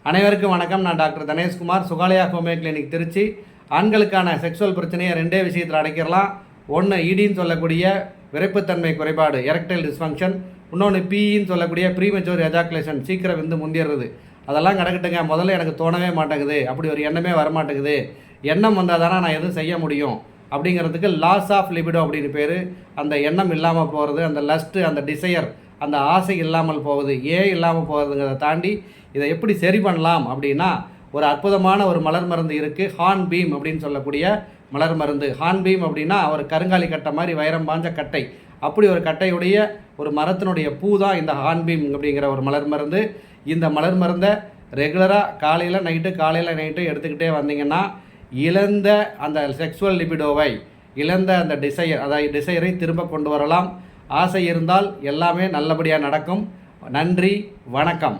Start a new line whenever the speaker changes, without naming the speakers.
அனைவருக்கும் வணக்கம். நான் டாக்டர் தனேஷ்குமார், சுகாலயா ஹோமியோ கிளினிக், திருச்சி. ஆண்களுக்கான செக்ஸுவல் பிரச்சனையை ரெண்டே விஷயத்தில் அடைக்கிறலாம். ஒன்று ஈடின்னு சொல்லக்கூடிய விரைப்புத்தன்மை குறைபாடு, எரெக்டைல் டிஸ்ஃபங்க்ஷன். இன்னொன்று பிஇன்னு சொல்லக்கூடிய ப்ரீமெச்சூர் எஜாக்குலேஷன், சீக்கிரம் விந்து முந்திடுறது. அதெல்லாம் கிடக்கட்டுங்க. முதல்ல எனக்கு தோணவே மாட்டேங்குது, அப்படி ஒரு எண்ணமே வரமாட்டேங்குது. எண்ணம் வந்தால் தானே நான் எதுவும் செய்ய முடியும் அப்படிங்கிறதுக்கு லாஸ் ஆஃப் லிபிடோ அப்படின்னு பேர். அந்த எண்ணம் இல்லாமல் போகிறது, அந்த லஸ்ட்டு, அந்த டிசையர், அந்த ஆசை இல்லாமல் போகுது. ஏன் இல்லாமல் போகிறதுங்கிறத தாண்டி இதை எப்படி சரி பண்ணலாம் அப்படின்னா, ஒரு அற்புதமான ஒரு மலர் மருந்து இருக்குது. ஹார்ன் பீம் அப்படின்னு சொல்லக்கூடிய மலர் மருந்து. ஹார்ன் பீம் அப்படின்னா ஒரு கருங்காலி கட்டை மாதிரி வைரம் பாஞ்ச கட்டை. அப்படி ஒரு கட்டையுடைய ஒரு மரத்தினுடைய பூ தான் இந்த ஹார்ன் பீம் அப்படிங்கிற ஒரு மலர் மருந்து. இந்த மலர் மருந்தை ரெகுலராக காலையில் நைட்டு எடுத்துக்கிட்டே வந்தீங்கன்னா, இழந்த அந்த செக்ஸுவல் லிபிடோவை, இழந்த அந்த டிசையரை திரும்ப கொண்டு வரலாம். ஆசை இருந்தால் எல்லாமே நல்லபடியாக நடக்கும். நன்றி, வணக்கம்.